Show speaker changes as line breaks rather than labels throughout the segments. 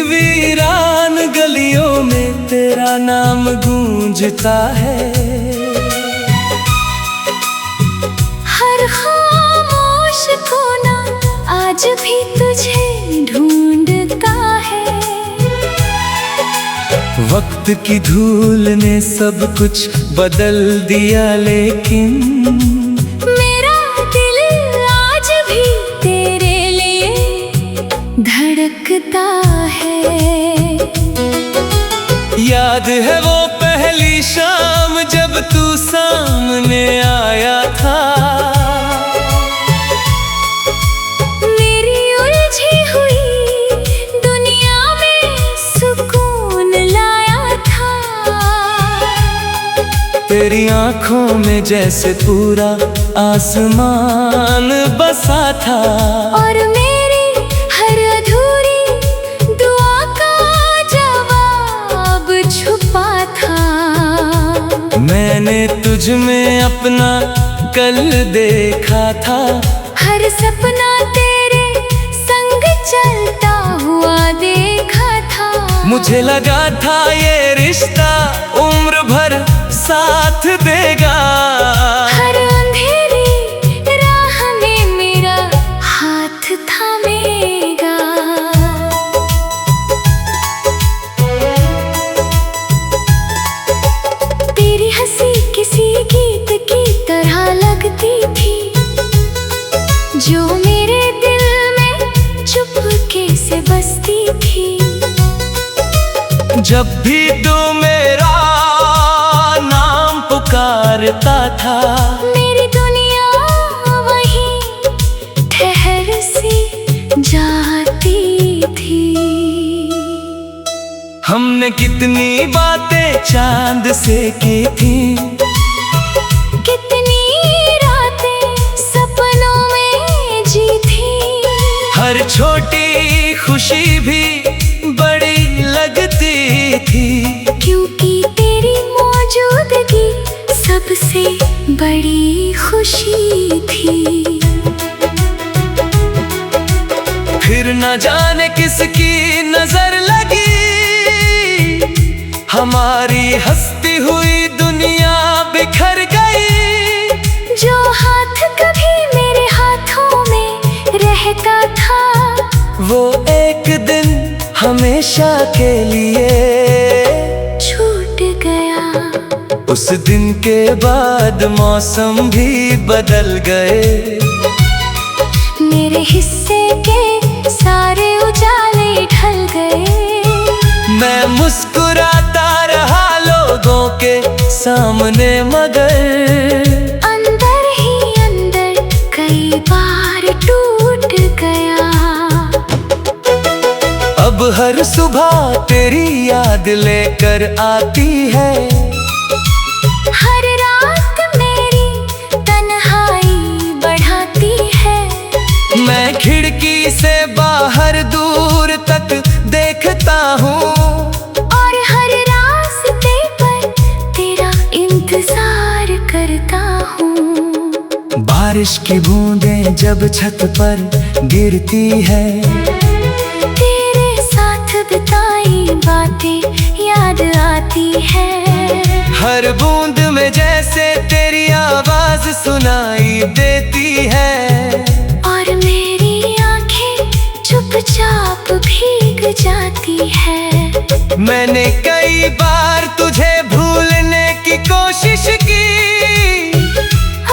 वीरान गलियों में तेरा नाम गूंजता है।
हर खामोश कोना आज भी तुझे ढूंढता है।
वक्त की धूल ने सब कुछ बदल दिया, लेकिन
मेरा दिल आज भी तेरे लिए धड़कता है।
याद है वो पहली शाम जब तू सामने आया था।
मेरी उलझी हुई दुनिया में सुकून लाया था।
तेरी आंखों में जैसे पूरा आसमान बसा था।
और मेरी हर अधूरी दुआ का जवाब छुपा था।
मैंने तुझ में अपना कल देखा था।
हर सपना तेरे संग चलता हुआ देखा था।
मुझे लगा था ये रिश्ता उम्र भर साथ देगा।
हर अंधेरी राह में मेरा हाथ थामेगा। तेरी हंसी किसी गीत की तरह लगती थी, जो मेरे दिल में चुपके से बसती थी।
जब भी तू मेरा नाम पुकारता था,
मेरी दुनिया वहीं ठहर सी जाती थी।
हमने कितनी बातें चांद से की थी।
कितनी रातें सपनों में जी थी।
हर छोटी खुशी भी बड़ी लगती थी,
क्योंकि तेरी मौजूदगी सबसे बड़ी खुशी थी।
फिर न जाने किसकी नजर लगी, हमारी हंसती हुई दुनिया बिखर गई।
जो हाथ कभी मेरे हाथों में रहता था,
वो एक दिन हमेशा के लिए
छूट गया।
उस दिन के बाद मौसम भी बदल गए।
मेरे हिस्से के सारे उजाले ढल गए।
मैं मुस्कुराता रहा लोगों के सामने, मगर
अंदर ही अंदर कई बार टूट गया।
अब हर सुबह तेरी याद लेकर आती है।
हर रात मेरी तन्हाई बढ़ाती है।
मैं खिड़की से बाहर दूर तक देखता हूँ,
और हर रास्ते पर तेरा इंतजार करता हूँ।
बारिश की बूंदें जब छत पर गिरती है,
तेरे साथ बिताई बातें याद आती है।
हर बूंद में जैसे तेरी आवाज सुनाई देती है।
और मेरी आंखें चुपचाप भीग जाती है।
मैंने कई बार तुझे भूलने की कोशिश की,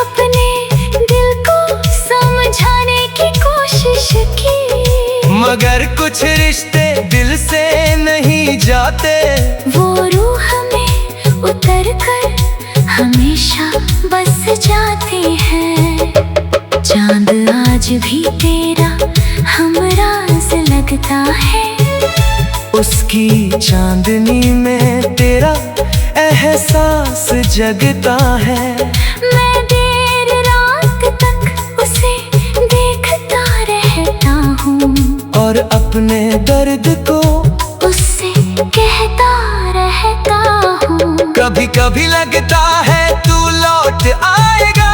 अपने दिल को समझाने की कोशिश की,
मगर कुछ रिश्ते दिल से नहीं जाते।
वो रूह में उतर कर हमेशा बस जाते हैं। चांद आज भी तेरा हमराज लगता है।
उसकी चांदनी में तेरा एहसास जगता है।
मैं देर रात तक उसे देखता रहता हूँ,
और अपने दर्द को
उससे कहता रहता हूँ।
कभी कभी लगता है तू लौट आएगा,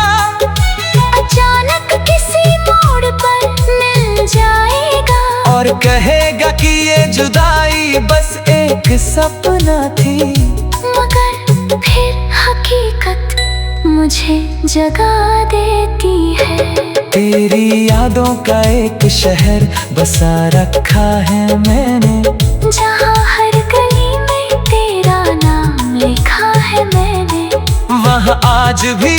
अचानक किसी मोड़ पर मिल जाएगा।
और कहेगा कि ये जुदाई बस एक सपना थी।
मगर फिर हकीकत मुझे जगा देती है।
तेरी यादों का एक शहर बसा रखा है मैंने,
जहाँ हर गली में तेरा नाम लिखा है मैंने।
वहाँ आज भी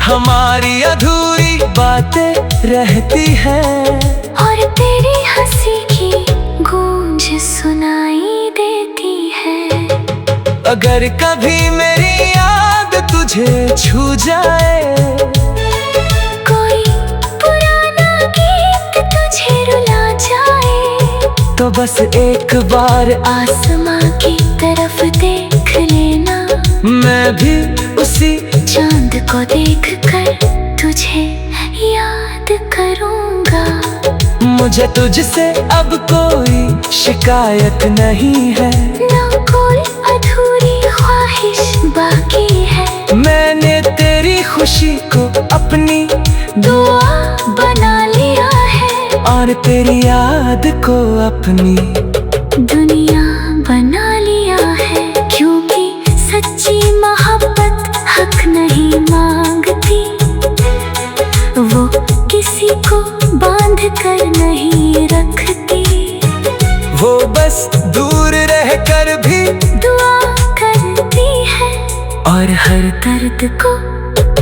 हमारी अधूरी बातें रहती हैं,
और तेरी हंसी की गूंज सुनाई देती है।
अगर कभी मेरी याद तुझे छू जाए,
कोई पुराना गीत तुझे रुला जाए,
तो बस एक बार
आसमां की तरफ देख लेना।
मैं भी उसी
चांद को देखकर तुझे याद करूंगा।
मुझे तुझसे अब कोई शिकायत नहीं है,
ना कोई अधूरी ख्वाहिश बाकी है।
मैंने तेरी खुशी को अपनी
दुआ बना लिया है,
और तेरी याद को अपनी
दुनिया बना लिया है। क्योंकि सच्ची मोहब्बत हक नहीं मांगती, वो किसी को बांध कर नहीं रखती।
वो बस दूर रहकर भी
दुआ करती है,
और हर
दर्द को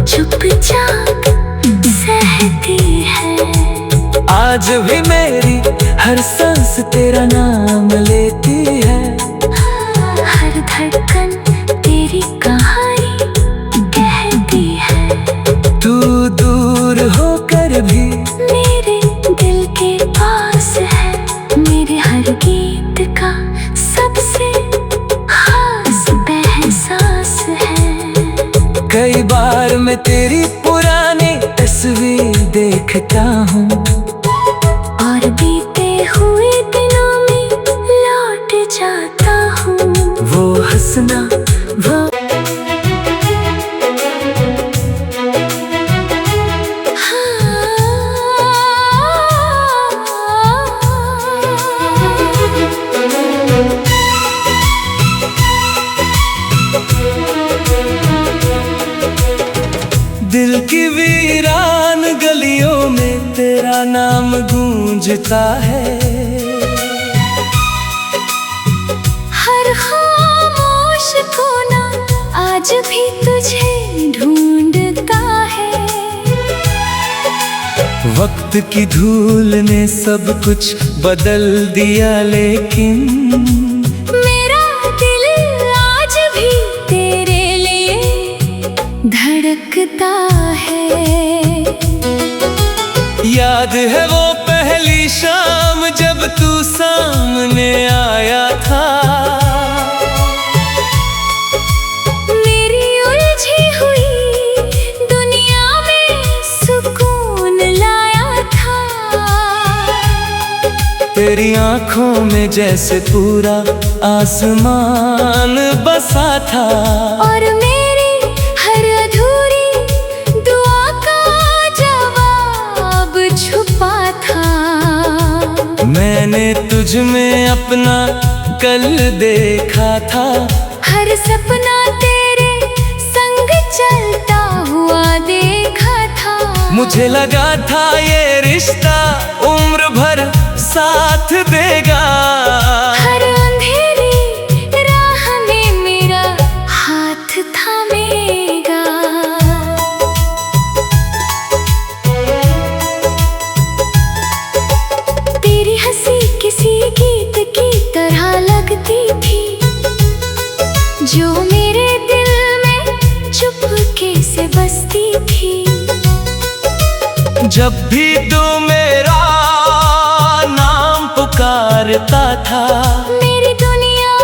चुपचाप सहती है।
आज भी मेरी हर सांस तेरा नाम लेती है,
हर धड़कन तेरी कहानी कहती है।
तू दूर होकर भी
मेरे दिल के पास है, मेरे हर गीत का सबसे खास एहसास है।
कई बार मैं तेरी पुरानी तस्वीर देखता हूँ,
और बीते हुए दिनों में लौट जाता हूँ।
वो हंसना वो दिल की वीरान गलियों में तेरा नाम गूंजता है।
हर खामोश कोना आज भी तुझे ढूंढता है।
वक्त की धूल ने सब कुछ बदल दिया, लेकिन
मेरा दिल आज भी तेरे लिए धड़कता है।
याद है वो पहली शाम जब तू सामने आया था,
मेरी उलझी हुई दुनिया में सुकून लाया था।
तेरी आंखों में जैसे पूरा आसमान बसा था,
और मेरी हर अधूरी दुआ का जवाब छुपा था।
मैंने तुझ में अपना कल देखा था,
हर सपना तेरे संग चलता हुआ देखा था।
मुझे लगा था ये रिश्ता उम्र भर साथ देगा।
हर अंधेरी राह में मेरा हाथ थामेगा। तेरी हंसी किसी गीत की तरह लगती थी, जो मेरे दिल में चुपके से बसती थी।
जब भी तू मेरा नाम पुकारता था,
मेरी दुनिया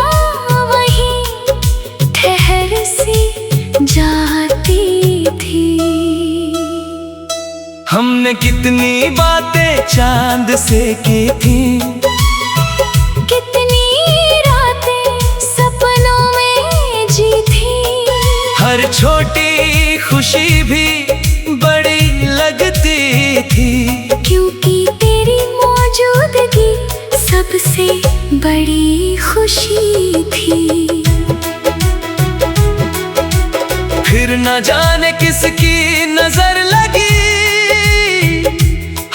वहीं ठहर सी जाती थी।
हमने कितनी बातें चांद से की थी,
कितनी रातें सपनों में जी थी।
हर छोटी खुशी भी बड़ी लगती थी,
क्योंकि तेरी मौजूदगी सबसे बड़ी खुशी थी।
फिर न जाने किसकी नजर लगी,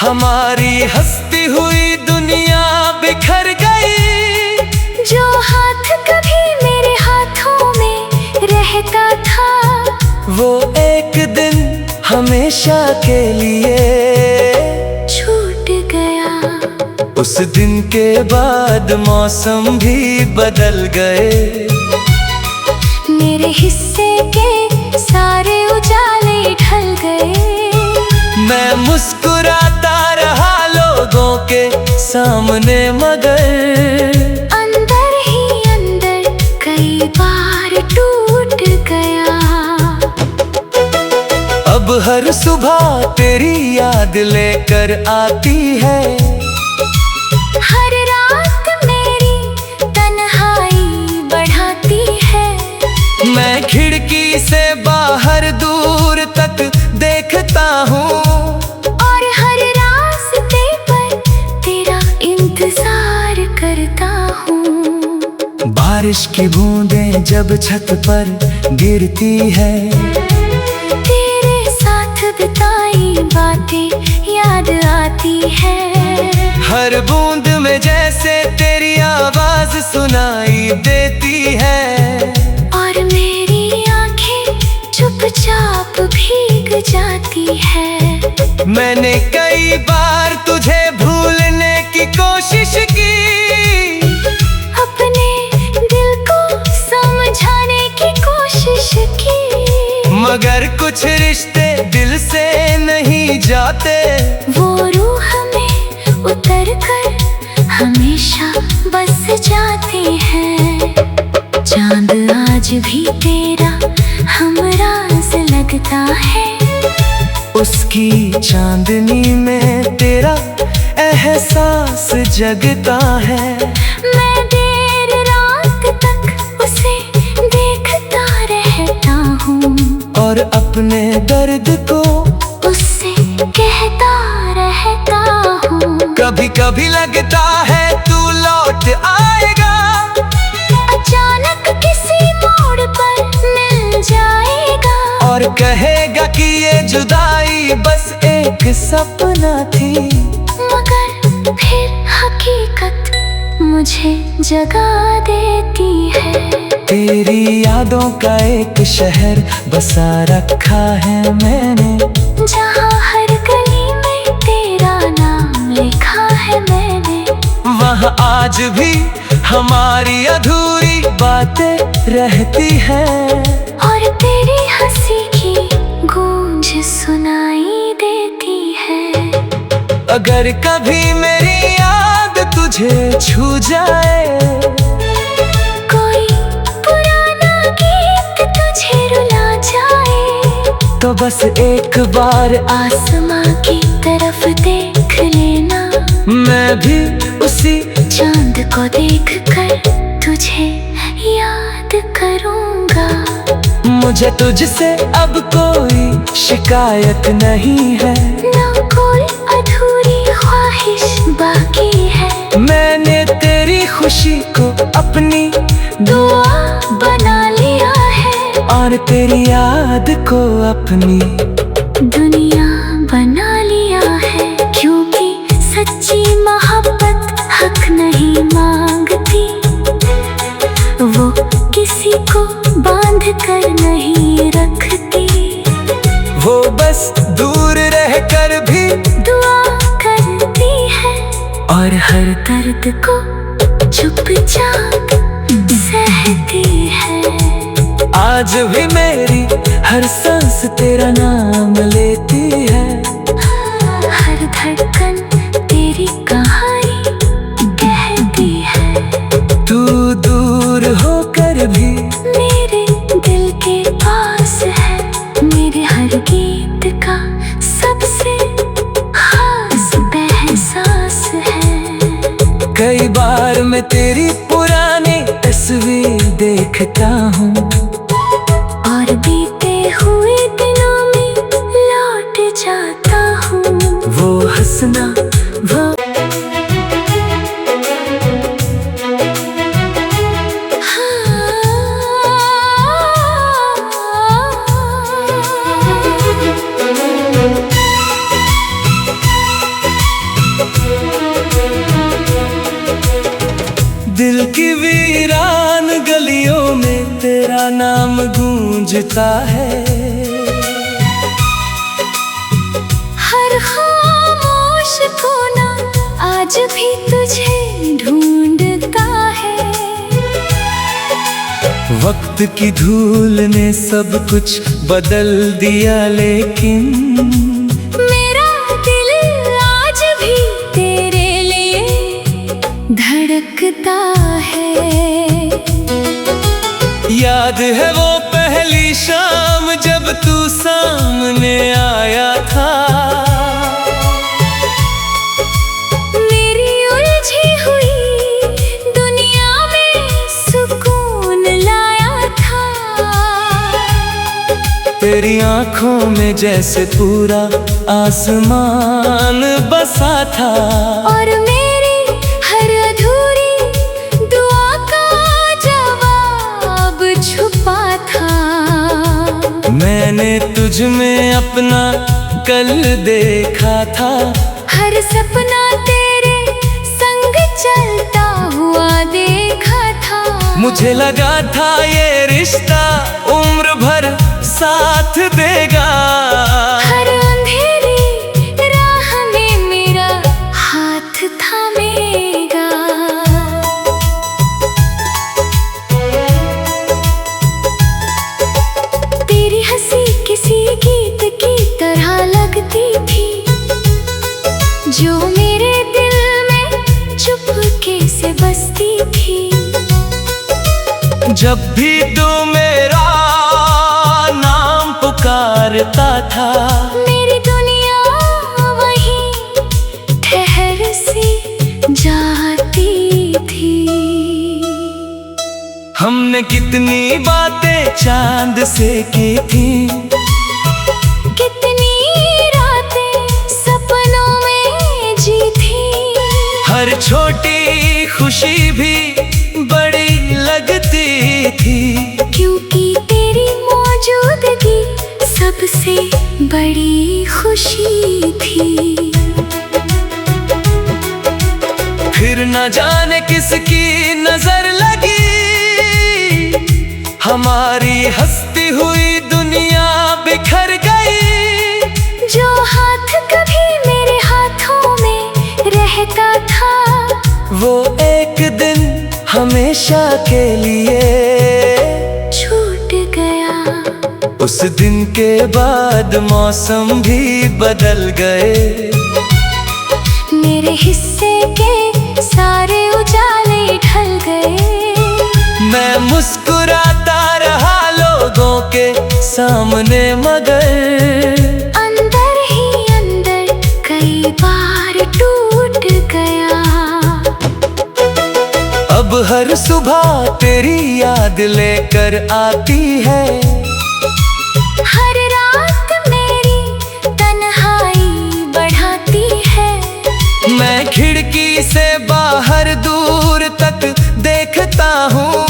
हमारी हंसती हुई दुनिया बिखर गई।
जो हाथ कभी मेरे हाथों में रहता था,
वो एक दिन हमेशा के लिए
छूट गया।
उस दिन के बाद मौसम भी बदल गए।
मेरे हिस्से के सारे उजाले ढल गए।
मैं मुस्कुराता रहा लोगों के सामने, मगर
अंदर ही अंदर कई बार टूट गया।
अब हर सुबह तेरी याद लेकर आती है,
हर रात मेरी तन्हाई बढ़ाती है।
मैं खिड़की से बाहर दूर तक देखता हूँ,
और हर रास्ते पर तेरा इंतजार करता हूँ।
बारिश की बूंदें जब छत पर गिरती है,
तेरे साथ बिताई बातें याद आती है।
हर बूंद में जैसे तेरी आवाज सुनाई देती है।
और मेरी आंखें चुपचाप भीग जाती है।
मैंने कई बार तुझे भूलने की कोशिश की,
अपने दिल को समझाने की कोशिश की,
मगर कुछ रिश्ते दिल से नहीं जाते।
वो रूह में उतर कर हमेशा बस जाते हैं। चांद आज भी तेरा हमराज लगता है।
उसकी चांदनी में तेरा एहसास जगता है।
मैं देर रात तक उसे देखता रहता हूँ,
और अपने दर्द को
उससे कहता रहता हूँ।
कभी कभी लगता है तू लौट आएगा,
अचानक किसी मोड़ पर मिल जाएगा।
और कहेगा कि ये जुदाई बस एक सपना थी।
मगर फिर हकीकत मुझे जगा देती है।
तेरी यादों का एक शहर बसा रखा है मैंने,
जहाँ हर गली में तेरा नाम लिखा है मैंने।
वहाँ आज भी हमारी अधूरी बातें रहती हैं,
और तेरी हंसी की गूंज सुनाई देती है।
अगर कभी मेरी याद तुझे छू जाए,
कोई पुराना गीत तुझे रुला जाए,
तो बस एक बार
आसमां की तरफ देख लेना।
मैं भी उसी
चांद को देखकर तुझे याद करूंगा।
मुझे तुझसे अब कोई शिकायत नहीं है,
ना कोई अधूरी ख्वाहिश बाकी है।
मैंने तेरी खुशी को अपनी
दुआ बना लिया है,
और तेरी याद को अपनी
दुनिया बना लिया है। क्योंकि सच्ची मोहब्बत हक नहीं मांगती, वो किसी को बांध कर नहीं रखती।
वो बस दूर रहकर भी
दुआ करती है,
और हर
दर्द को चुपचाप सहती है।
आज भी मेरी हर सांस तेरा नाम लेती है।
हर धड़कन तेरी कहानी कहती है।
तू दूर होकर भी
मेरे दिल के पास है, मेरे हर गीत का सबसे खास एहसास है।
कई बार मैं तेरी पुरानी तस्वीर देखता हूँ,
और बीते हुए दिनों में लौट जाता हूँ।
वो हंसना, वो नाम गूंजता है।
हर खामोश कोना आज भी तुझे ढूंढता है।
वक्त की धूल ने सब कुछ बदल दिया, लेकिन
मेरा दिल आज भी तेरे लिए धड़कता है।
याद है वो पहली शाम जब तू सामने आया था।
मेरी उलझी हुई दुनिया में सुकून लाया था।
तेरी आंखों में जैसे पूरा आसमान बसा था।
और मेरी हर अधूरी दुआ का जवाब छुपा था।
मैंने तुझ में अपना कल देखा था।
हर सपना तेरे संग चलता हुआ देखा था।
मुझे लगा था ये रिश्ता उम्र भर साथ देगा।
हर अंधेरी राह में मेरा हाथ थामेगा। तेरी हंसी किसी गीत की तरह लगती थी, जो मेरे दिल में चुपके से बसती थी।
जब भी तू मेरा नाम पुकारता था,
मेरी दुनिया वहीं ठहर सी जाती थी।
हमने कितनी बातें चांद से की थी।
कितनी रातें सपनों में जी थी।
हर छोटी खुशी भी बड़ी लगती थी,
क्योंकि तेरी मौजूदगी सबसे बड़ी खुशी थी।
फिर न जाने किसकी नजर लगी, हमारी हंसती हुई दुनिया बिखर गई।
जो हाथ कभी मेरे हाथों में रहता था,
वो एक दिन हमेशा के लिए
छूट गया।
उस दिन के बाद मौसम भी बदल गए।
मेरे हिस्से के सारे उजाले ढल गए।
मैं मुस्कुराता रहा लोगों के सामने, मगर
अंदर ही अंदर कई बार टूट गया।
अब हर सुबह तेरी याद लेकर आती है।
हर रात मेरी तन्हाई बढ़ाती है।
मैं खिड़की से बाहर दूर तक देखता हूँ,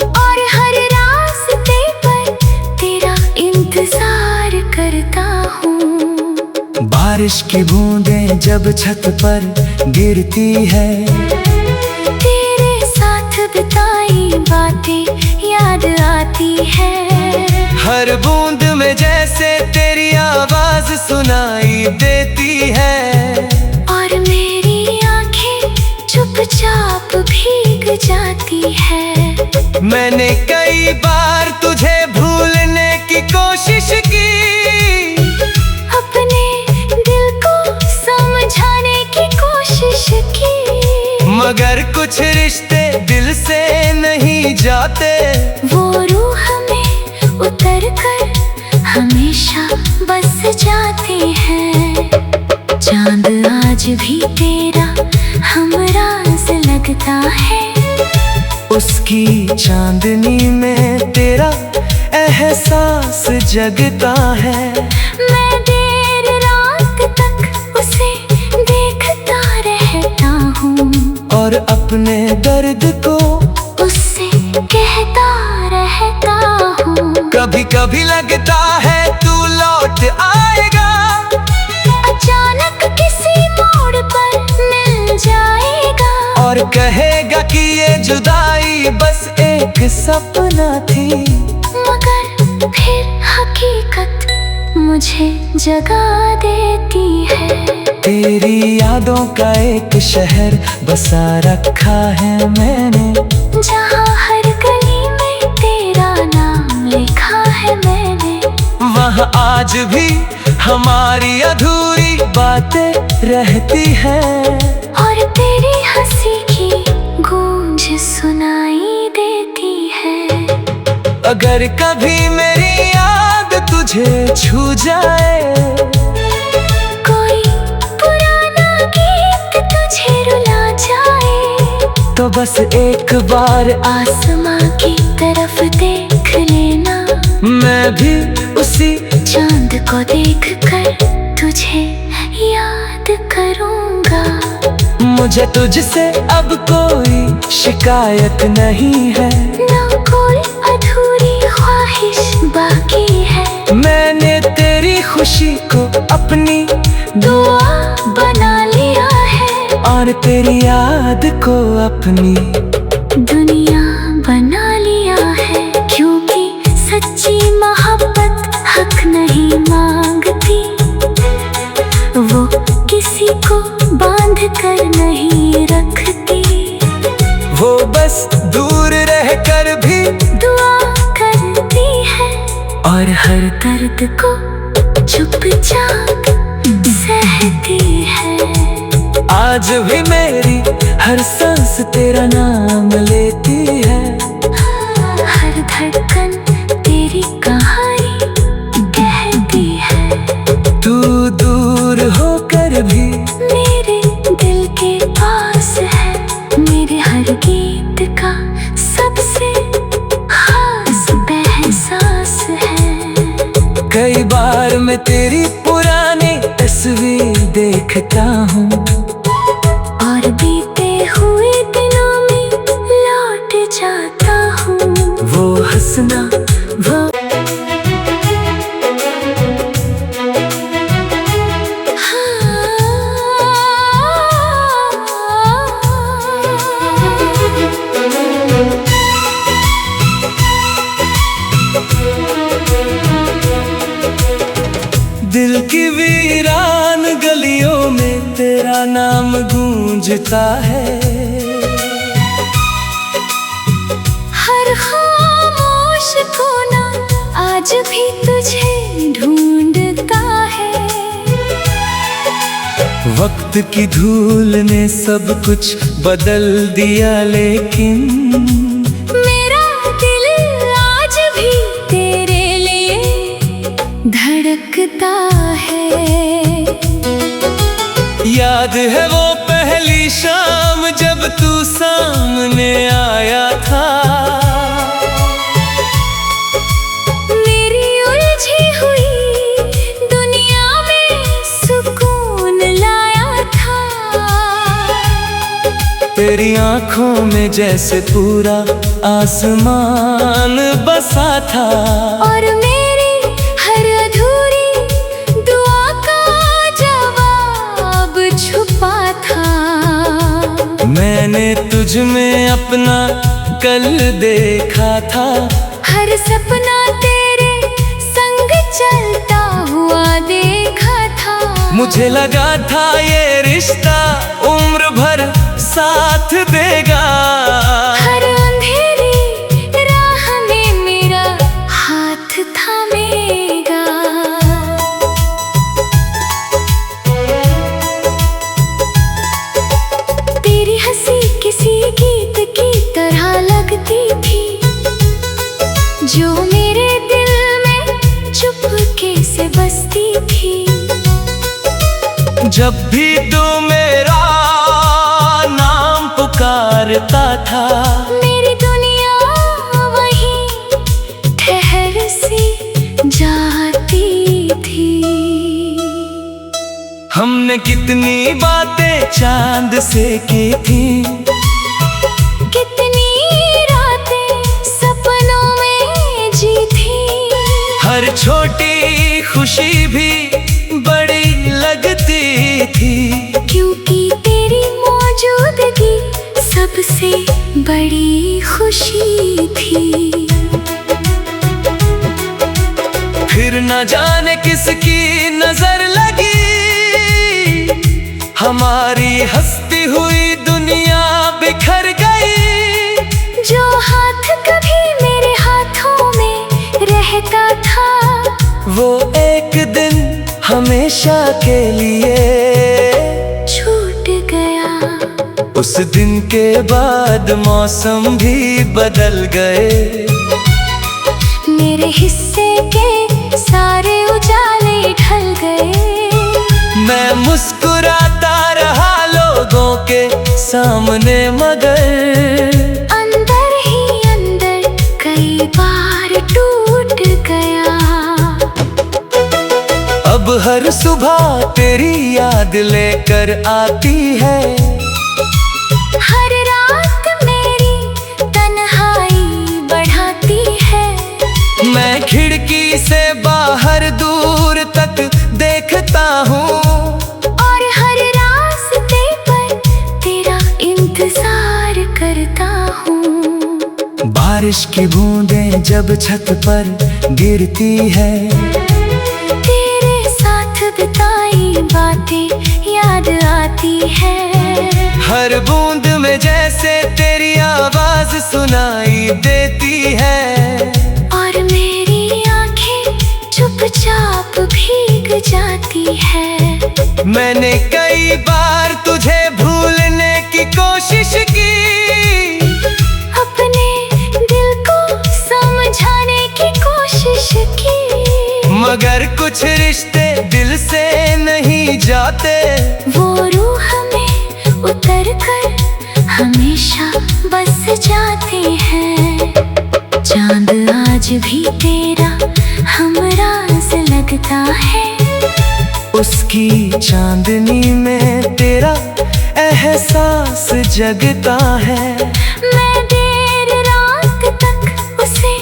और हर रास्ते पर तेरा इंतजार करता हूँ।
बारिश की बूंदें जब छत पर गिरती है,
तेरे साथ बिताई बातें याद आती है।
हर बूंद में जैसे तेरी आवाज सुनाई देती है।
और मेरी आंखें चुपचाप भीग जाती है।
मैंने कई बार तुझे भूलने की कोशिश की,
अपने दिल को समझाने की कोशिश की,
मगर कुछ रिश्ते दिल से नहीं जाते।
वो रूह में उतर कर हमेशा बस जाते हैं। चांद आज भी तेरा हमराज लगता है।
उसकी चांदनी में तेरा एहसास जगता है।
मैं देर रात तक उसे देखता रहता हूँ,
और अपने दर्द को
उससे कहता रहता हूँ।
कभी कभी लगता है तू लौट आएगा,
अचानक किसी मोड़ पर मिल जाएगा।
और कहेगा कि ये जुदाई बस एक सपना थी।
फिर हकीकत मुझे जगा देती है।
तेरी यादों का एक शहर बसा रखा है मैंने,
जहाँ हर गली में तेरा नाम लिखा है मैंने।
वहाँ आज भी हमारी अधूरी बातें रहती है,
और तेरी हंसी की गूंज सुनाई देती है।
अगर कभी मेरी याद तुझे छू जाए,
कोई पुराना गीत तुझे रुला जाए,
तो बस एक बार
आसमां की तरफ देख लेना।
मैं भी उसी
चांद को देख कर तुझे याद करूंगा।
मुझे तुझसे अब कोई शिकायत नहीं है,
ना कोई अधूरी ख्वाहिश बाकी है।
मैंने तेरी खुशी को अपनी
दुआ बना लिया है,
और तेरी याद को अपनी
दुनिया बना लिया है। क्योंकि सच्ची मोहब्बत हक नहीं मांगती, वो किसी को बांध कर नहीं रखती।
वो बस दूर रहकर भी
दुआ करती है,
और हर
दर्द को चुपचाप सहती है।
आज भी मेरी हर सांस तेरा नाम लेती है,
हर धड़कन तेरी कहानी कहती है।
तू दूर होकर भी
मेरे दिल के पास है, मेरे हर गीत का सबसे खास एहसास है।
कई बार मैं तेरी पुरानी तस्वीर देखता हूँ,
और बीते हुए दिनों में लौट जाता हूँ।
वो हंसना वो दिल की वीरान गलियों में तेरा नाम गूंजता है।
हर खामोश कोना आज भी तुझे ढूंढता है।
वक्त की धूल ने सब कुछ बदल दिया, लेकिन
मेरा दिल आज भी तेरे लिए धड़कता है।
याद है वो पहली शाम जब तू सामने आया था,
मेरी उलझी हुई दुनिया में सुकून लाया था।
तेरी आंखों में जैसे पूरा आसमान बसा था,
और मेरी हर अधूरी दुआ का जवाब छुपा था।
मैंने तुझ में अपना कल देखा था,
हर सपना तेरे संग चलता हुआ देखा था।
मुझे लगा था ये रिश्ता उम्र भर साथ देगा।
हर अंधेरी राह में मेरा हाथ थामेगा। तेरी हंसी किसी गीत की तरह लगती थी, जो मेरे दिल में चुपके से बसती थी।
जब भी तू मेरा नाम पुकारता था,
मेरी दुनिया वहीं ठहर सी जाती थी।
हमने कितनी बातें चांद से की थी,
कितनी रातें सपनों में जी थी।
हर छोटी खुशी भी बड़ी लगती थी,
क्योंकि तेरी मौजूदगी सबसे बड़ी खुशी थी।
हमारी हंसती हुई दुनिया बिखर गई।
जो हाथ कभी मेरे हाथों में रहता था,
वो एक दिन हमेशा के लिए
छूट गया।
उस दिन के बाद मौसम भी बदल गए।
मेरे हिस्से के सारे उजाले ढल गए।
मैं मुस्कुराता रहा लोगों के सामने, मगर
अंदर ही अंदर कई बार टूट गया।
अब हर सुबह तेरी याद लेकर आती है।
हर रात मेरी तन्हाई बढ़ाती है।
मैं खिड़की से बाहर दूर तक देखता हूँ,
और हर रास्ते पर तेरा इंतजार करता हूँ।
बारिश की बूंदें जब छत पर गिरती है,
तेरे साथ बिताई बातें याद आती है।
हर बूंद में जैसे तेरी आवाज सुनाई देती है।
और मेरी आंखें चुपचाप भीग जाती है।
मैंने कई बार तुझे भूलने की कोशिश की,
अपने दिल को समझाने की कोशिश की,
मगर कुछ रिश्ते दिल से नहीं जाते।
वो रूह में उतर कर हमेशा बस जाते हैं। चांद आज भी तेरा हमराज लगता है।
उसकी चांदनी में तेरा एहसास जगता है।
मैं देर रात तक उसे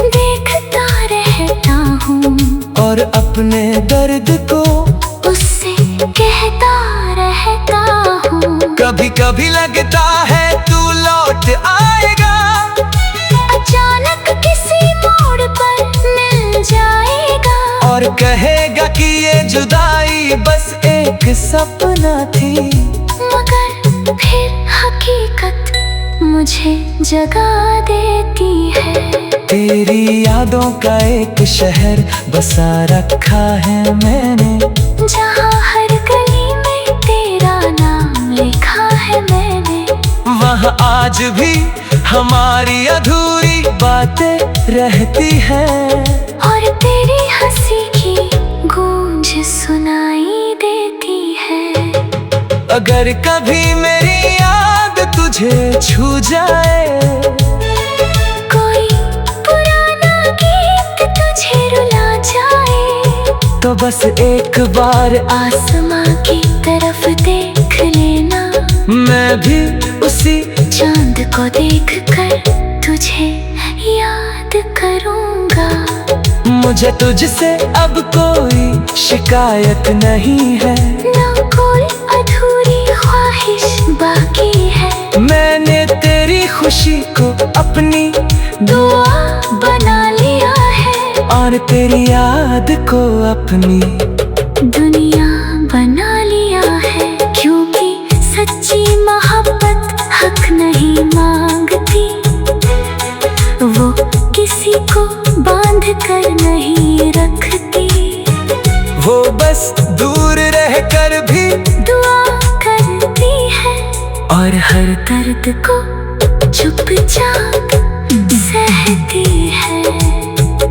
देखता रहता हूँ,
और अपने दर्द को
उससे कहता रहता हूँ।
कभी कभी लगता है तू लौट आएगा,
अचानक किसी मोड़ पर मिल जाएगा,
और कहेगा कि ये जुदाई बस एक सपना थी।
मगर फिर हकीकत मुझे जगा देती है।
तेरी यादों का एक शहर बसा रखा है मैंने,
जहाँ हर गली में तेरा नाम लिखा है मैंने।
वहाँ आज भी हमारी अधूरी बातें रहती हैं।
और तेरी हंसी की गूंज सुनाई देती है।
अगर कभी मेरी याद तुझे छू जाए,
कोई पुराना गीत तुझे रुला जाए,
तो बस एक बार
आसमां की तरफ देख लेना।
मैं भी उसी
चांद को देखकर तुझे याद करूंगा।
मुझे तुझसे अब कोई शिकायत नहीं है,
ना कोई अधूरी ख्वाहिश बाकी है।
मैंने तेरी खुशी को अपनी
दुआ बना लिया है,
और तेरी याद को अपनी
दुनिया बना लिया है। क्योंकि सच्ची मोहब्बत हक नहीं मांगती, वो किसी को बांध कर नहीं रखती।
वो बस दूर रहकर भी
दुआ करती है,
और हर
दर्द को चुपचाप सहती है।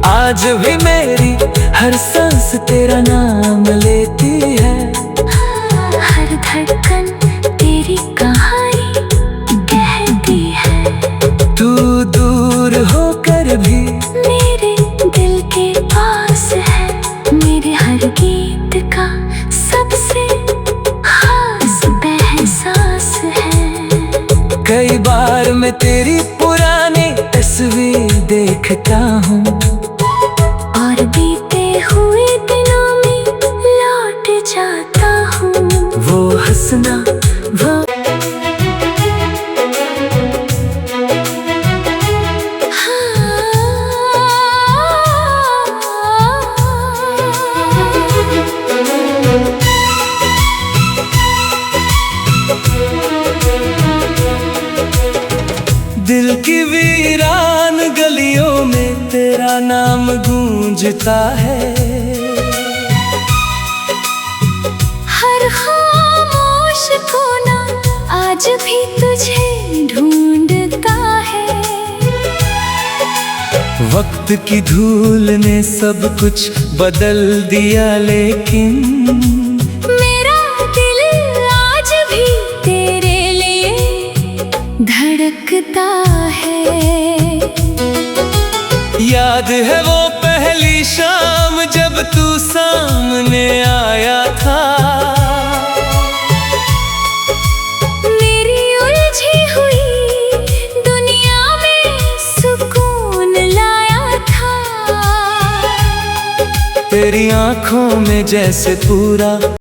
आज भी मेरी हर सांस तेरा नाम लेती है।
हर धड़कन तेरी कहानी कहती है।
तू दूर होकर भी
मेरे दिल के पास है, मेरे हर गीत का सबसे खास एहसास है।
कई बार मैं तेरी पुरानी तस्वीर देखता हूँ,
और बीते हुए दिनों में लौट जाता हूँ।
वो हंसना वो में तेरा नाम गूंजता है।
हर खामोश कोना आज भी तुझे ढूंढता है।
वक्त की धूल ने सब कुछ बदल दिया, लेकिन
मेरा दिल आज भी तेरे लिए धड़कता है।
याद है वो पहली शाम जब तू सामने आया था।
मेरी उलझी हुई दुनिया में सुकून लाया था।
तेरी आंखों में जैसे पूरा